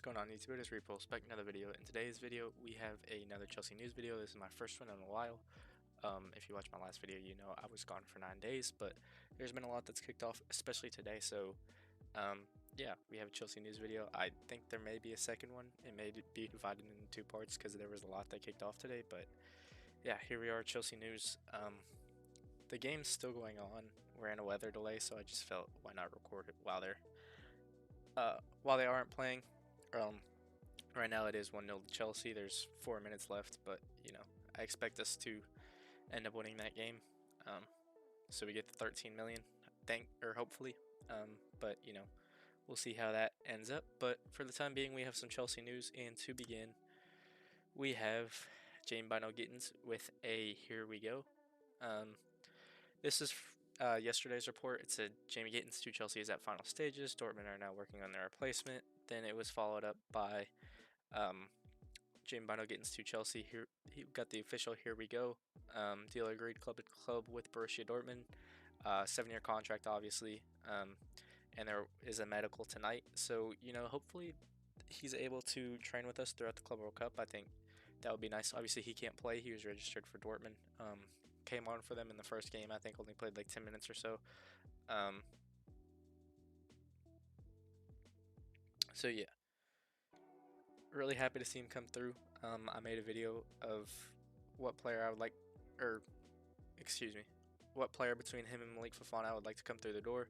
going on YouTube? It is Repulse back another video. In today's video, we have another Chelsea news video. This is my first one in a while. If you watched my last video, you know I was gone for 9 days, but there's been a lot that's kicked off, especially today. So, yeah, we have a Chelsea news video. I think there may be a second one. It may be divided into two parts because there was a lot that kicked off today. But yeah, here we are, Chelsea news. The game's still going on. We're in a weather delay, so I just felt why not record it while they aren't playing. Right now it is 1-0 to Chelsea. There's 4 minutes left, but you know I expect us to end up winning that game. So we get the 13 million, hopefully. But you know we'll see how that ends up. But for the time being, we have some Chelsea news, and to begin, we have Gittens with a here we go. This is yesterday's report. It said Jamie Gittens to Chelsea is at final stages. Dortmund are now working on their replacement. Then it was followed up by Jamie Gittens to Chelsea. Here he got the official here we go. Deal agreed club to club with Borussia Dortmund. 7-year contract, obviously. And there is a medical tonight. So, you know, hopefully he's able to train with us throughout the Club World Cup. I think that would be nice. Obviously, he can't play. He was registered for Dortmund. Came on for them in the first game. I think only played like 10 minutes or so. So yeah, really happy to see him come through. I made a video of what player I would like, what player between him and Malik Fofana I would like to come through the door.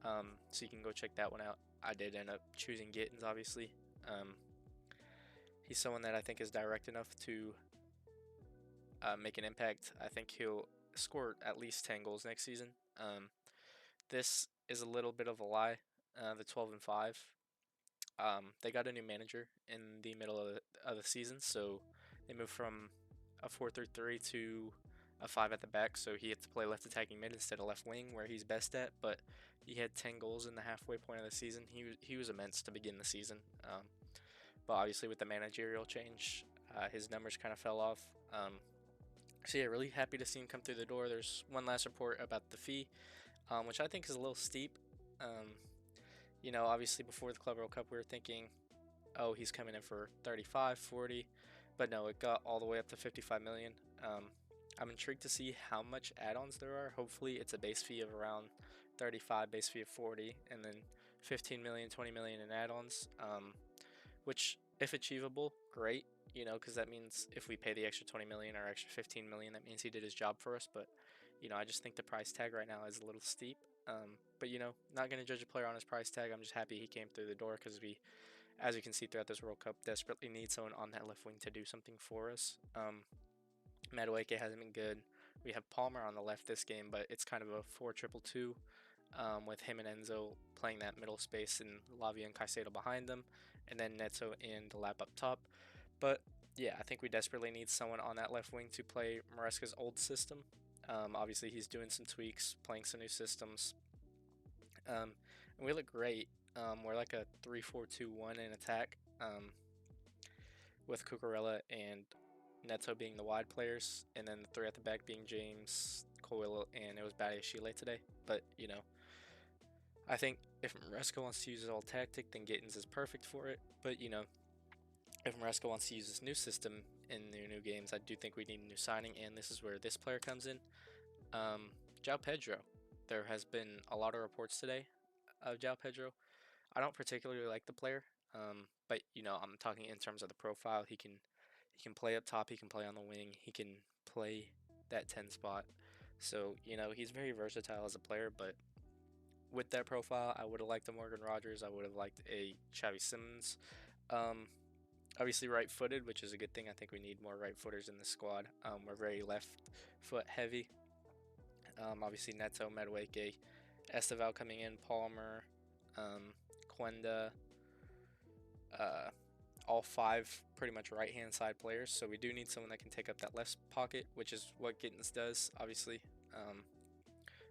So you can go check that one out. I did end up choosing Gittens, obviously. He's someone that I think is direct enough to make an impact. I think he'll score at least 10 goals next season. This is a little bit of a lie. The 12-5. They got a new manager in the middle of the season, so they moved from a 4-3-3 to a 5 at the back, so he had to play left attacking mid instead of left wing, where he's best at. But he had 10 goals in the halfway point of the season. He was immense to begin the season, but obviously with the managerial change, his numbers kind of fell off. So yeah, really happy to see him come through the door. There's one last report about the fee, which I think is a little steep. You know, obviously before the Club World Cup, we were thinking, oh, he's coming in for 35, 40, but no, it got all the way up to 55 million. I'm intrigued to see how much add-ons there are. Hopefully it's a base fee of around 35, base fee of 40, and then 15 million, 20 million in add-ons, which if achievable, great, you know, because that means if we pay the extra 20 million or extra 15 million, that means he did his job for us. But, you know, I just think the price tag right now is a little steep. But, you know, not going to judge a player on his price tag. I'm just happy he came through the door because we, as you can see throughout this World Cup, desperately need someone on that left wing to do something for us. Madueke hasn't been good. We have Palmer on the left this game, but it's kind of a 4-2-2 with him and Enzo playing that middle space and Lavia and Caicedo behind them, and then Neto and Delap up top. But yeah, I think we desperately need someone on that left wing to play Maresca's old system. Obviously, he's doing some tweaks, playing some new systems. And we look great. We're like a 3-4-2-1 in attack, with Cucurella and Neto being the wide players, and then the three at the back being James, Coyle, and it was Badiashile today. But, you know, I think if Maresca wants to use his old tactic, then Gittens is perfect for it. But, you know, if Maresca wants to use this new system in the new games, I do think we need a new signing, and this is where this player comes in. Joao Pedro. There has been a lot of reports today of Joao Pedro. I don't particularly like the player, but, you know, I'm talking in terms of the profile. He can play up top, he can play on the wing, he can play that 10 spot. So, you know, he's very versatile as a player, but with that profile, I would have liked a Morgan Rogers, I would have liked a Xavi Simons. Obviously right-footed, which is a good thing. I think we need more right-footers in the squad. We're very left-foot heavy. Obviously Neto, Madueke, Esteval coming in, Palmer, Quenda, all 5 pretty much right-hand side players. So we do need someone that can take up that left pocket, which is what Gittens does, obviously.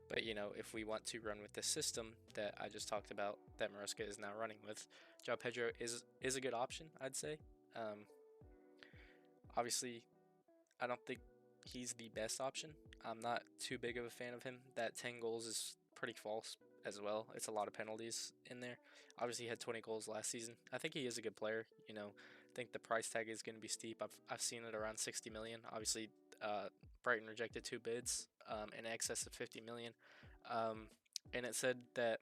But, you know, if we want to run with this system that I just talked about, that Maresca is now running with, Joao Pedro is a good option, I'd say. Obviously, I don't think he's the best option. I'm not too big of a fan of him. That 10 goals is pretty false, as well. It's a lot of penalties in there. Obviously, he had 20 goals last season. I think he is a good player. I think the price tag is going to be steep. I've seen it around 60 million. Obviously, Brighton rejected 2 bids in excess of 50 million, and it said that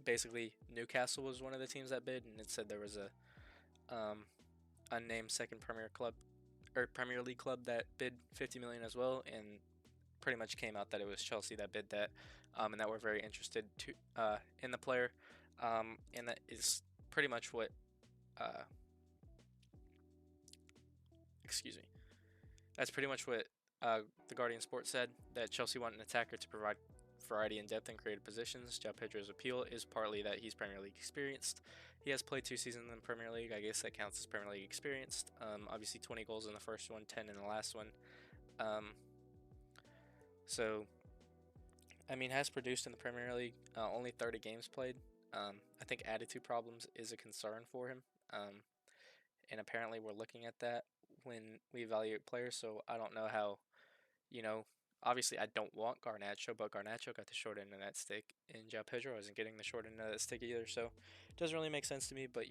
basically Newcastle was one of the teams that bid, and it said there was a unnamed second Premier League club that bid 50 million as well, and pretty much came out that it was Chelsea that bid that, and that we're very interested in the player, and that is pretty much what uh, excuse me. That's pretty much what the Guardian Sport said, that Chelsea want an attacker to provide variety and depth in creative positions. Joao Pedro's appeal is partly that he's Premier League experienced. He has played 2 seasons in the Premier League. I guess that counts as Premier League experienced. Obviously, 20 goals in the first one, 10 in the last one. So, I mean, has produced in the Premier League. Only 30 games played. I think attitude problems is a concern for him. And apparently we're looking at that when we evaluate players. So I don't know how, you know, obviously I don't want Garnacho, but Garnacho got the short end of that stick, and Joao Pedro isn't getting the short end of that stick either. So it doesn't really make sense to me. But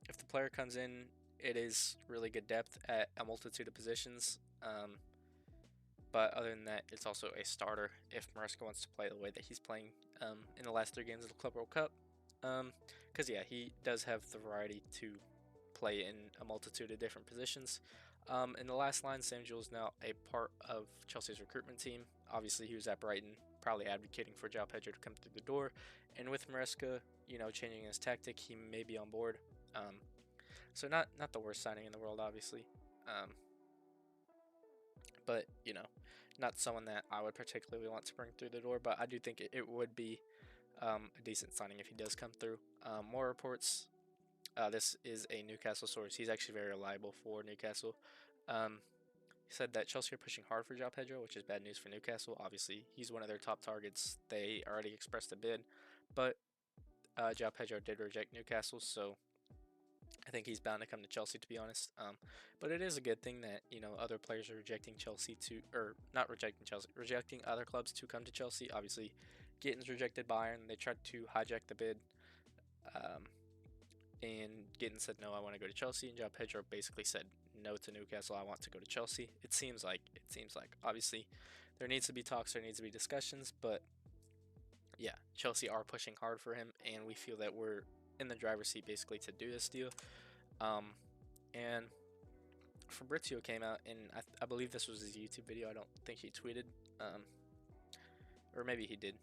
if the player comes in, it is really good depth at a multitude of positions. But other than that, it's also a starter if Maresca wants to play the way that he's playing in the last 3 games of the Club World Cup. Because, yeah, he does have the variety to play in a multitude of different positions. In the last line, Samuel is now a part of Chelsea's recruitment team. Obviously, he was at Brighton, probably advocating for Joao Pedro to come through the door. And with Maresca, changing his tactic, he may be on board. So not the worst signing in the world, obviously. But, not someone that I would particularly want to bring through the door. But I do think it would be a decent signing if he does come through. More reports. This is a Newcastle source. He's actually very reliable for Newcastle. He said that Chelsea are pushing hard for Joao Pedro, which is bad news for Newcastle. Obviously, he's one of their top targets. They already expressed a bid, but Joao Pedro did reject Newcastle, so I think he's bound to come to Chelsea, to be honest. But it is a good thing that other players are rejecting Chelsea or not rejecting Chelsea, rejecting other clubs to come to Chelsea. Obviously, Gittens rejected Bayern. They tried to hijack the bid. And Gittens said, no, I want to go to Chelsea. And Joao Pedro basically said no to Newcastle. I want to go to Chelsea. It seems like obviously there needs to be talks, there needs to be discussions, but yeah, Chelsea are pushing hard for him, and we feel that we're in the driver's seat basically to do this deal. And Fabrizio came out, and I believe this was his YouTube video. I don't think he tweeted, or maybe he did.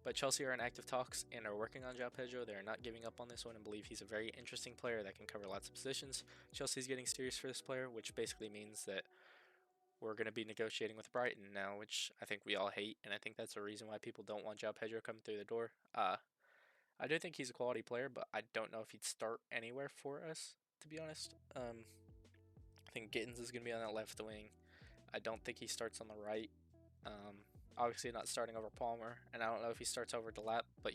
But Chelsea are in active talks and are working on Joao Pedro. They are not giving up on this one and believe he's a very interesting player that can cover lots of positions. Chelsea's getting serious for this player, which basically means that we're going to be negotiating with Brighton now, which I think we all hate, and I think that's a reason why people don't want Joao Pedro coming through the door. I do think he's a quality player, but I don't know if he'd start anywhere for us, to be honest. I think Gittens is going to be on that left wing. I don't think he starts on the right. Obviously not starting over Palmer, and I don't know if he starts over Delap, but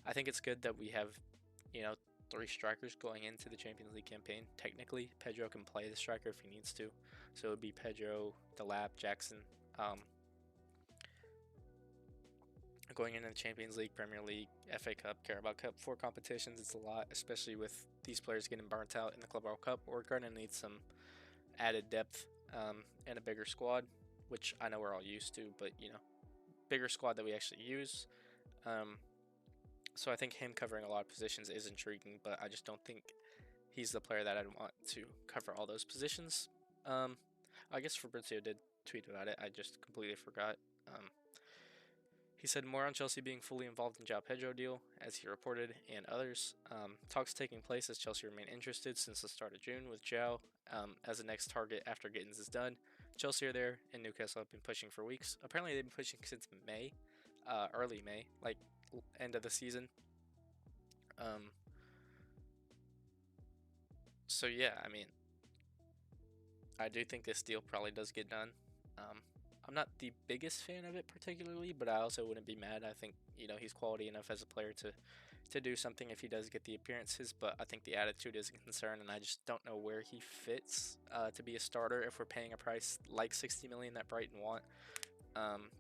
I think it's good that we have 3 strikers going into the Champions League campaign. Technically, Pedro can play the striker if he needs to, so it would be Pedro, Delap, Jackson. Going into the Champions League, Premier League, FA Cup, Carabao Cup, 4 competitions, it's a lot, especially with these players getting burnt out in the Club World Cup. We're going to need some added depth and a bigger squad, which I know we're all used to, but bigger squad that we actually use. So I think him covering a lot of positions is intriguing, but I just don't think he's the player that I'd want to cover all those positions. I guess Fabrizio did tweet about it. I just completely forgot. He said more on Chelsea being fully involved in Joao Pedro deal, as he reported, and others. Talks taking place as Chelsea remain interested since the start of June with Joao as the next target after Gittens is done. Chelsea are there, and Newcastle have been pushing for weeks. Apparently, they've been pushing since May, early May, like end of the season. So yeah, I mean, I do think this deal probably does get done. I'm not the biggest fan of it particularly, but I also wouldn't be mad. I think he's quality enough as a player to do something if he does get the appearances, but I think the attitude is a concern, and I just don't know where he fits to be a starter if we're paying a price like 60 million that Brighton want.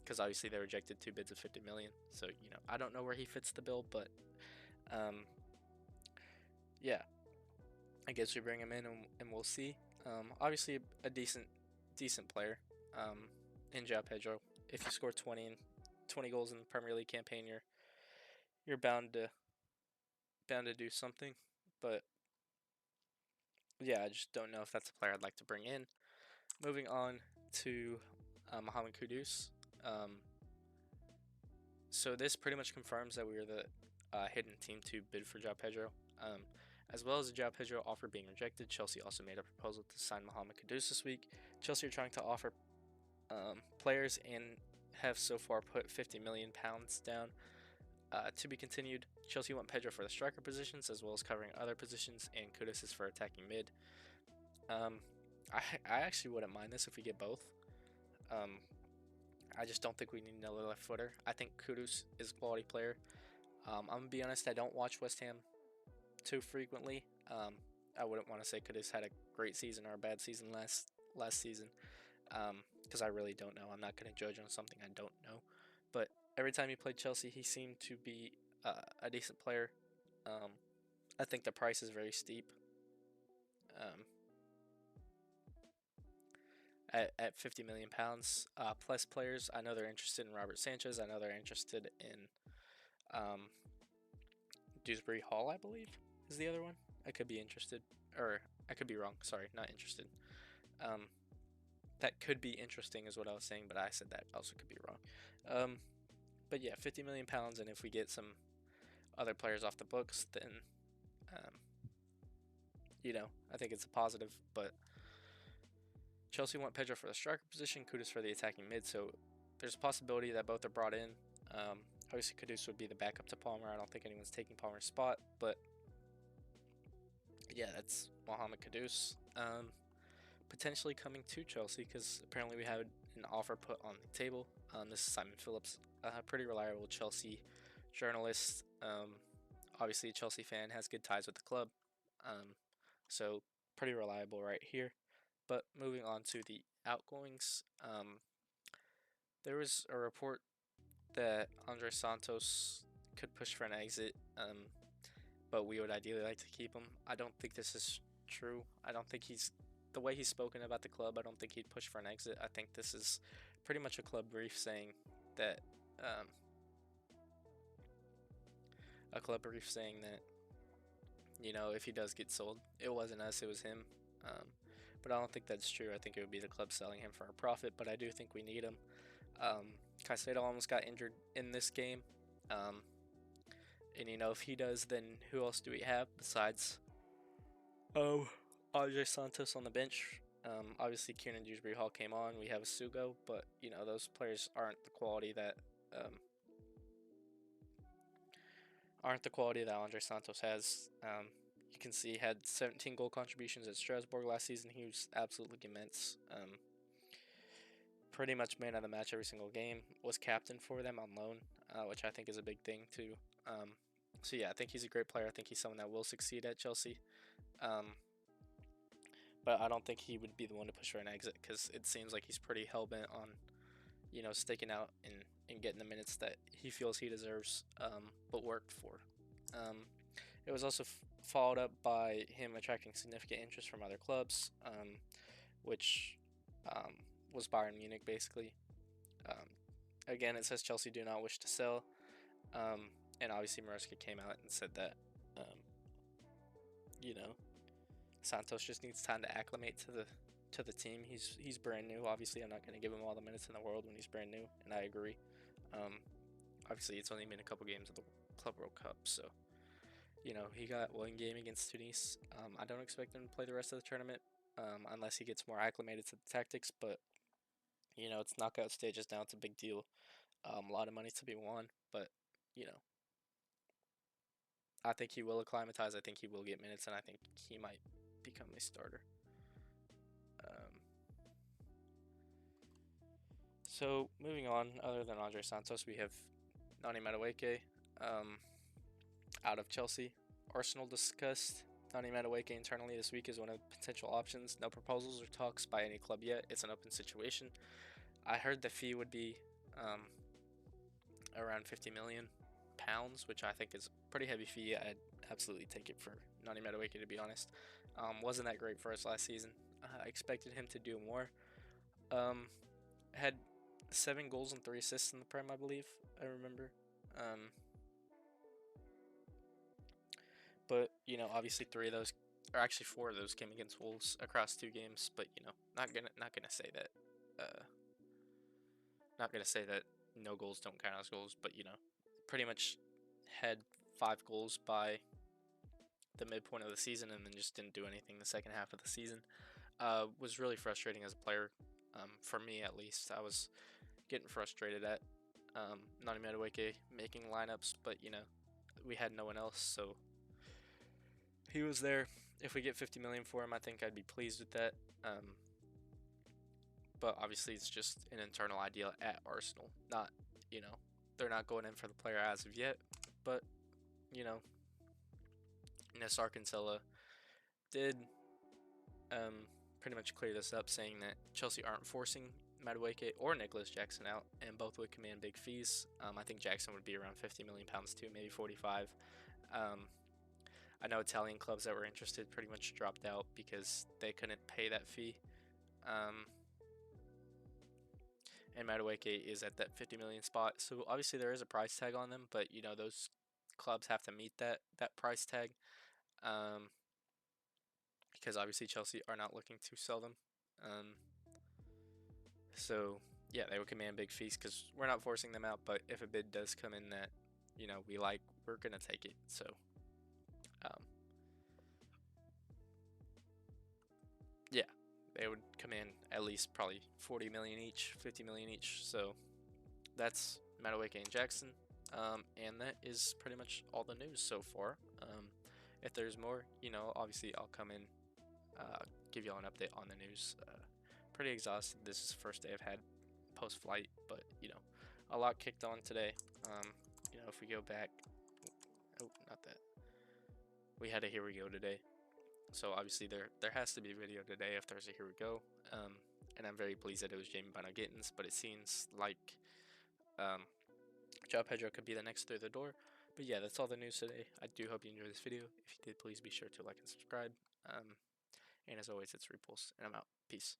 because obviously they rejected 2 bids of 50 million. So I don't know where he fits the bill, but um, yeah, I guess we bring him in and we'll see. Obviously a decent player. In Joao Pedro, if you score 20 goals in the Premier League campaign, you're bound to do something. But yeah, I just don't know if that's a player I'd like to bring in. Moving on to Mohamed Kudus. So this pretty much confirms that we were the hidden team to bid for Joao Pedro. Um, as well as the Joao Pedro offer being rejected, Chelsea also made a proposal to sign Mohamed Kudus this week. Chelsea are trying to offer players and have so far put £50 million down. To be continued. Chelsea want Pedro for the striker positions as well as covering other positions, and Kudus is for attacking mid. Um, I actually wouldn't mind this if we get both. Um, I just don't think we need another left footer. I think Kudus is a quality player. I'm gonna be honest, I don't watch West Ham too frequently. I wouldn't want to say Kudus had a great season or a bad season last season, because I really don't know. I'm not gonna judge on something I don't know. But every time he played Chelsea, he seemed to be a decent player. Um, I think the price is very steep. Um, at £50 million plus players. I know they're interested in Robert Sanchez. I know they're interested in um, Dewsbury Hall, I believe, is the other one. I could be interested, or I could be wrong. Sorry, not interested. Um, that could be interesting, is what I was saying, but I said that also could be wrong. But yeah, £50 million, and if we get some other players off the books, then um, I think it's a positive. But Chelsea want Pedro for the striker position, Kudus for the attacking mid, so there's a possibility that both are brought in. Obviously, Kudus would be the backup to Palmer. I don't think anyone's taking Palmer's spot, but yeah, that's Mohamed Kudus. Potentially coming to Chelsea because apparently we have an offer put on the table. This is Simon Phillips, a pretty reliable Chelsea journalist. Obviously, a Chelsea fan, has good ties with the club, so pretty reliable right here. But moving on to the outgoings, there was a report that Andre Santos could push for an exit, but we would ideally like to keep him. I don't think this is true. I don't think the way he's spoken about the club, I don't think he'd push for an exit. I think this is pretty much a club brief saying that, if he does get sold, it wasn't us, it was him. But I don't think that's true. I think it would be the club selling him for a profit, but I do think we need him. Caicedo almost got injured in this game. And if he does, then who else do we have besides Andre Santos on the bench? Obviously, Kieran Dewsbury Hall came on. We have a Sugo, but those players aren't the quality that Andre Santos has. You can see he had 17 goal contributions at Strasbourg last season. He was absolutely immense. Pretty much man of the match every single game. Was captain for them on loan, which I think is a big thing too. So yeah, I think he's a great player. I think he's someone that will succeed at Chelsea. But I don't think he would be the one to push for an exit because it seems like he's pretty hell-bent on, sticking out and getting the minutes that he feels he deserves, but worked for. It was also followed up by him attracting significant interest from other clubs, which was Bayern Munich, basically. Again, it says Chelsea do not wish to sell, and obviously Madueke came out and said that, Santos just needs time to acclimate to the team. He's brand new. Obviously, I'm not going to give him all the minutes in the world when he's brand new, and I agree. Obviously, it's only been a couple games of the Club World Cup, so he got one game against Tunis. I don't expect him to play the rest of the tournament unless he gets more acclimated to the tactics, but it's knockout stages now. It's a big deal. A lot of money to be won, but I think he will acclimatize. I think he will get minutes, and I think he might become a starter. So moving on, other than Andre Santos, we have Nani Madueke out of Chelsea. Arsenal discussed Nani Madueke internally this week as one of the potential options. No proposals or talks by any club yet. It's an open situation. I heard the fee would be um, around 50 million pounds, which I think is a pretty heavy fee. I'd absolutely take it for Nani Madueke, to be honest. Wasn't that great for us last season. I expected him to do more. Um, had 7 goals and 3 assists in the Prem, I believe. I remember. Um, but obviously 3 of those, or actually 4 of those, came against Wolves across 2 games. But not gonna say that. Not gonna say that no goals don't count as goals. But pretty much had 5 goals by the midpoint of the season, and then just didn't do anything the second half of the season. Was really frustrating as a player. For me, at least, I was getting frustrated at Nani Madueke making lineups, but we had no one else, so he was there. If we get 50 million for him, I think I'd be pleased with that. But obviously, it's just an internal ideal at Arsenal. Not, they're not going in for the player as of yet. But Nassar Kinsella did pretty much clear this up, saying that Chelsea aren't forcing Madueke or Nicholas Jackson out, and both would command big fees. I think Jackson would be around 50 million pounds too, maybe 45. I know Italian clubs that were interested pretty much dropped out because they couldn't pay that fee. And Madueke is at that 50 million spot, so obviously there is a price tag on them, but those clubs have to meet that price tag. Because obviously Chelsea are not looking to sell them. So yeah, they would command big fees because we're not forcing them out. But if a bid does come in that we like, we're gonna take it. So um, yeah, they would command at least probably 40 million each, 50 million each. So that's Madueke and Jackson. And that is pretty much all the news so far. If there's more, obviously I'll come in, give y'all an update on the news. Pretty exhausted. This is the first day I've had post-flight, but a lot kicked on today. If we go back, oh, not that. We had a here we go today, so obviously there has to be a video today if there's a here we go. And I'm very pleased that it was Jamie Bino Gittens, but it seems like Joao Pedro could be the next through the door. But yeah, that's all the news today. I do hope you enjoyed this video. If you did, please be sure to like and subscribe. And as always, it's Repulse, and I'm out. Peace.